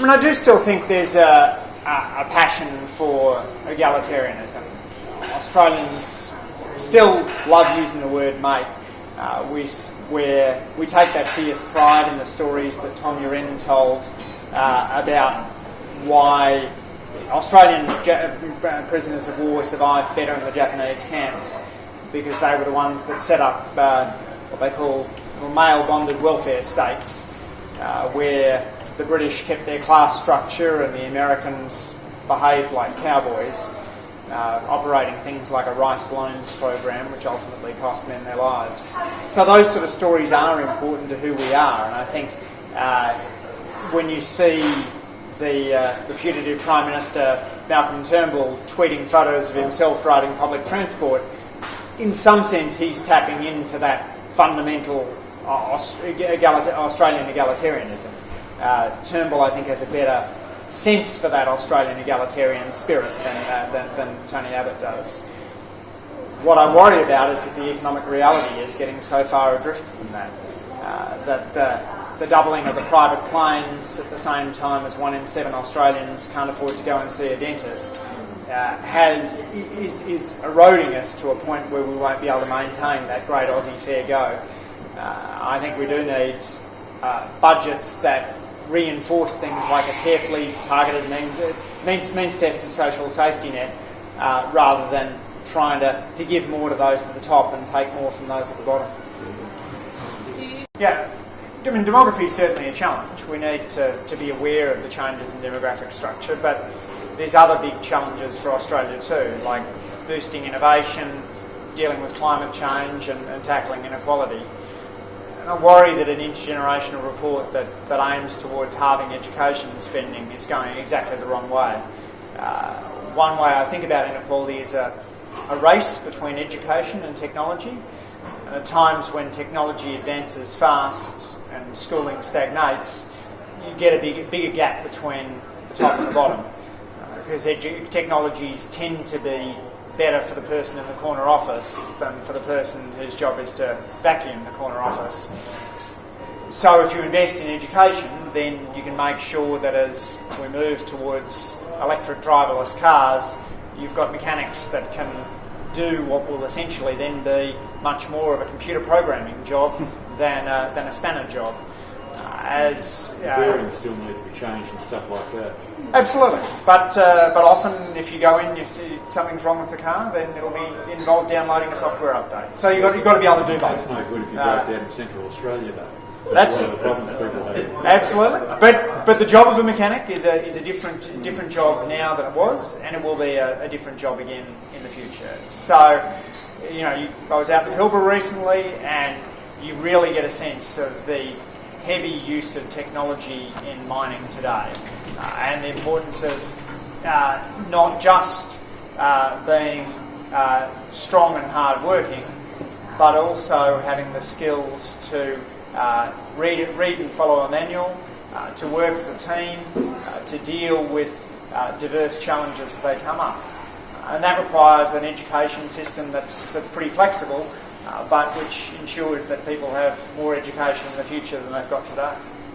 mean, I do still think there's a passion for egalitarianism. Australians still love using the word mate. We take that fierce pride in the stories that Tom Uren told about why Australian prisoners of war survived better in the Japanese camps, because they were the ones that set up what they call male-bonded welfare states, where the British kept their class structure and the Americans behaved like cowboys, operating things like a rice loans program, which ultimately cost men their lives. So those sort of stories are important to who we are, and I think when you see the putative Prime Minister Malcolm Turnbull tweeting photos of himself riding public transport, in some sense he's tapping into that fundamental Australian egalitarianism. Turnbull, I think, has a better sense for that Australian egalitarian spirit than Tony Abbott does. What I worry about is that the economic reality is getting so far adrift from that, that the doubling of the private planes at the same time as 1 in 7 Australians can't afford to go and see a dentist is eroding us to a point where we won't be able to maintain that great Aussie fair go. I think we do need budgets that reinforce things like a carefully targeted means-tested social safety net, rather than trying to give more to those at the top and take more from those at the bottom. Yeah, I mean, demography is certainly a challenge. We need to be aware of the changes in demographic structure, but there's other big challenges for Australia too, like boosting innovation, dealing with climate change and tackling inequality. And I worry that an intergenerational report that aims towards halving education spending is going exactly the wrong way. One way I think about inequality is a race between education and technology. And at times when technology advances fast and schooling stagnates, you get a bigger gap between the top and the bottom. Because technologies tend to be better for the person in the corner office than for the person whose job is to vacuum the corner office. So if you invest in education, then you can make sure that as we move towards electric driverless cars, you've got mechanics that can do what will essentially then be much more of a computer programming job than a spanner job. Bearings still need to be changed and stuff like that. Absolutely, but often if you go in, you see something's wrong with the car, then it'll be involved downloading a software update. So you've got to be able to do both. That's no good if you break down in Central Australia, though. That's one of the problems people have. Absolutely, but the job of a mechanic is a different job now than it was, and it will be a different job again in the future. So, I was out in Pilbara recently, and you really get a sense of the heavy use of technology in mining today, and the importance of not just being strong and hard-working, but also having the skills to read and follow a manual, to work as a team, to deal with diverse challenges as they come up. And that requires an education system that's pretty flexible, but which ensures that people have more education in the future than they've got today.